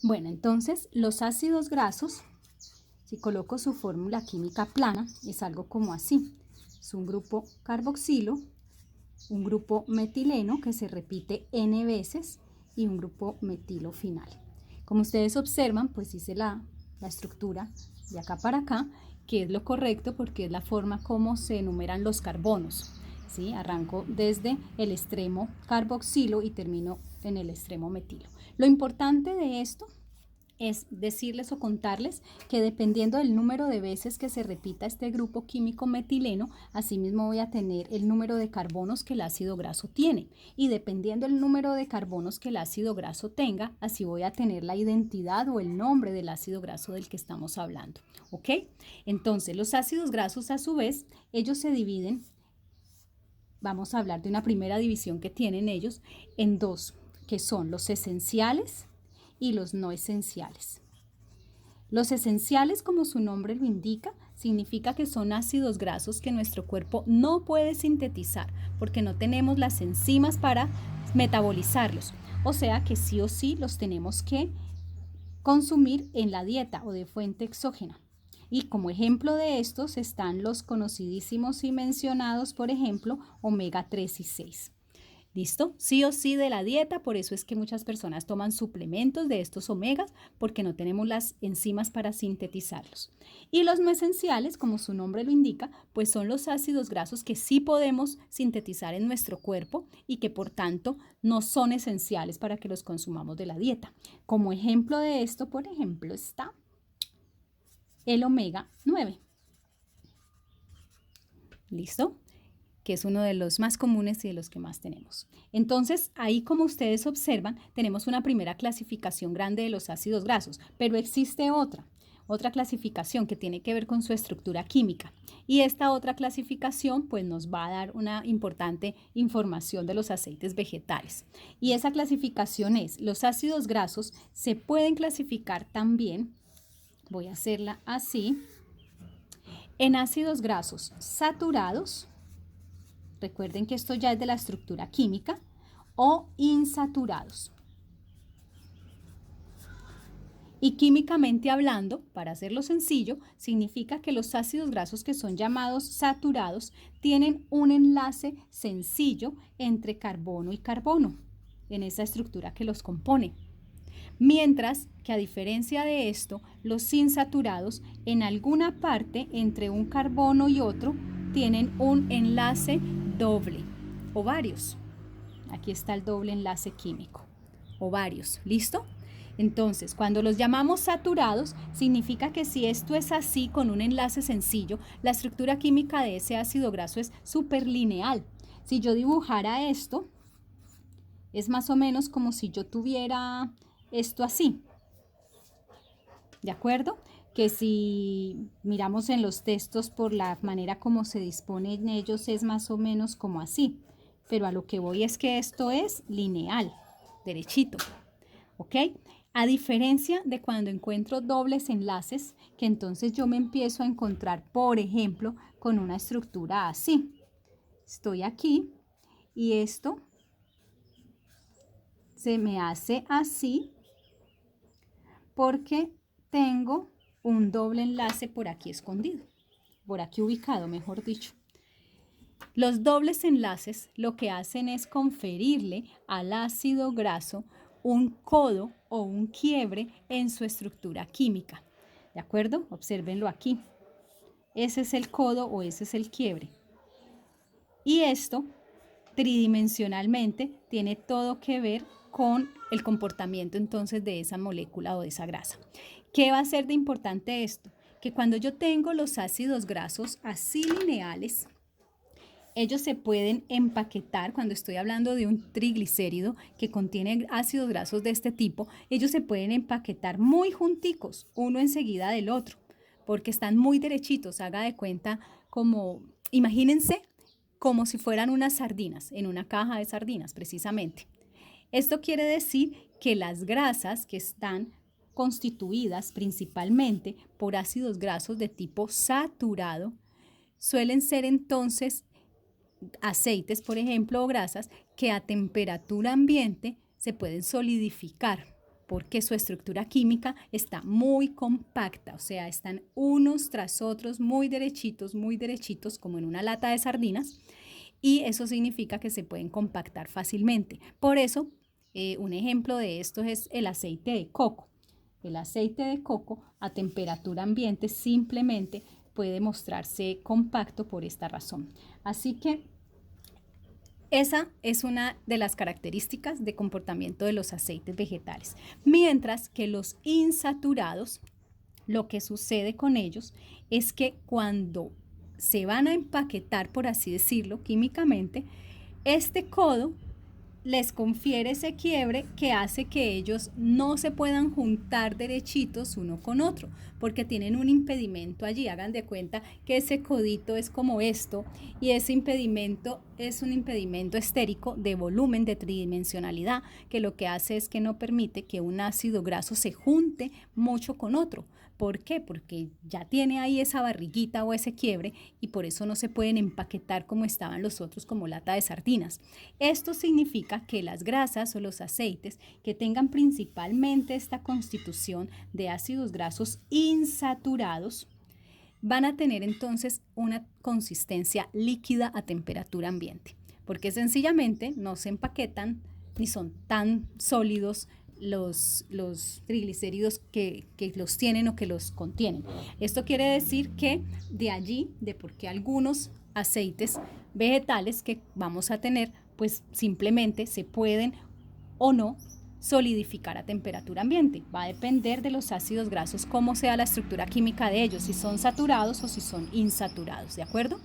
Bueno, entonces los ácidos grasos, si coloco su fórmula química plana, es algo como así. Es un grupo carboxilo, un grupo metileno que se repite n veces y un grupo metilo final. Como ustedes observan, pues hice la estructura de acá para acá, que es lo correcto porque es la forma como se enumeran los carbonos. ¿Sí? Arranco desde el extremo carboxilo y termino en el extremo metilo. Lo importante de esto es decirles o contarles que dependiendo del número de veces que se repita este grupo químico metileno, asimismo voy a tener el número de carbonos que el ácido graso tiene. Y dependiendo del número de carbonos que el ácido graso tenga, así voy a tener la identidad o el nombre del ácido graso del que estamos hablando. ¿Ok? Entonces, los ácidos grasos a su vez, ellos se dividen, vamos a hablar de una primera división que tienen ellos, en dos, que son los esenciales y los no esenciales. Los esenciales, como su nombre lo indica, significa que son ácidos grasos que nuestro cuerpo no puede sintetizar porque no tenemos las enzimas para metabolizarlos. O sea que sí o sí los tenemos que consumir en la dieta o de fuente exógena. Y como ejemplo de estos están los conocidísimos y mencionados, por ejemplo, omega 3 y 6. ¿Listo? Sí o sí de la dieta, por eso es que muchas personas toman suplementos de estos omegas porque no tenemos las enzimas para sintetizarlos. Y los no esenciales, como su nombre lo indica, pues son los ácidos grasos que sí podemos sintetizar en nuestro cuerpo y que por tanto no son esenciales para que los consumamos de la dieta. Como ejemplo de esto, por ejemplo, está el omega 9. ¿Listo? Que es uno de los más comunes y de los que más tenemos. Entonces, ahí como ustedes observan, tenemos una primera clasificación grande de los ácidos grasos, pero existe otra clasificación que tiene que ver con su estructura química. Y esta otra clasificación pues nos va a dar una importante información de los aceites vegetales. Y esa clasificación es, los ácidos grasos se pueden clasificar también, voy a hacerla así, en ácidos grasos saturados. Recuerden que esto ya es de la estructura química, o insaturados. Y químicamente hablando, para hacerlo sencillo, significa que los ácidos grasos que son llamados saturados tienen un enlace sencillo entre carbono y carbono en esa estructura que los compone. Mientras que a diferencia de esto, los insaturados en alguna parte entre un carbono y otro tienen un enlace doble o varios. Aquí está el doble enlace químico o varios. ¿Listo? Entonces, cuando los llamamos saturados, significa que si esto es así con un enlace sencillo, la estructura química de ese ácido graso es superlineal. Si yo dibujara esto, es más o menos como si yo tuviera esto así. ¿De acuerdo? Que si miramos en los textos por la manera como se dispone en ellos es más o menos como así. Pero a lo que voy es que esto es lineal, derechito. ¿Ok? A diferencia de cuando encuentro dobles enlaces, que entonces yo me empiezo a encontrar, por ejemplo, con una estructura así. Estoy aquí y esto se me hace así porque tengo un doble enlace por aquí escondido, por aquí ubicado, mejor dicho. Los dobles enlaces lo que hacen es conferirle al ácido graso un codo o un quiebre en su estructura química. ¿De acuerdo? Obsérvenlo aquí. Ese es el codo o ese es el quiebre. Y esto, tridimensionalmente, tiene todo que ver con el comportamiento entonces de esa molécula o de esa grasa. ¿Qué va a ser de importante esto? Que cuando yo tengo los ácidos grasos así lineales, ellos se pueden empaquetar, cuando estoy hablando de un triglicérido que contiene ácidos grasos de este tipo, ellos se pueden empaquetar muy junticos, uno enseguida del otro, porque están muy derechitos, haga de cuenta como, imagínense como si fueran unas sardinas, en una caja de sardinas precisamente. Esto quiere decir que las grasas que están constituidas principalmente por ácidos grasos de tipo saturado suelen ser entonces aceites, por ejemplo, o grasas que a temperatura ambiente se pueden solidificar. porque su estructura química está muy compacta, o sea, están unos tras otros muy derechitos, como en una lata de sardinas, y eso significa que se pueden compactar fácilmente. Por eso, un ejemplo de esto es el aceite de coco. El aceite de coco a temperatura ambiente simplemente puede mostrarse compacto por esta razón. Así que esa es una de las características de comportamiento de los aceites vegetales. Mientras que los insaturados, lo que sucede con ellos es que cuando se van a empaquetar, por así decirlo, químicamente, este codo les confiere ese quiebre que hace que ellos no se puedan juntar derechitos uno con otro, porque tienen un impedimento allí. Hagan de cuenta que ese codito es como esto, y ese impedimento es un impedimento estérico de volumen, de tridimensionalidad, que lo que hace es que no permite que un ácido graso se junte mucho con otro. ¿Por qué? Porque ya tiene ahí esa barriguita o ese quiebre, y por eso no se pueden empaquetar como estaban los otros, como lata de sardinas. Esto significa que las grasas o los aceites que tengan principalmente esta constitución de ácidos grasos insaturados van a tener entonces una consistencia líquida a temperatura ambiente, porque sencillamente no se empaquetan ni son tan sólidos los triglicéridos que los tienen o que los contienen. Esto quiere decir que de allí, de por qué algunos aceites vegetales que vamos a tener, pues simplemente se pueden o no solidificar a temperatura ambiente. Va a depender de los ácidos grasos, cómo sea la estructura química de ellos, si son saturados o si son insaturados, ¿de acuerdo?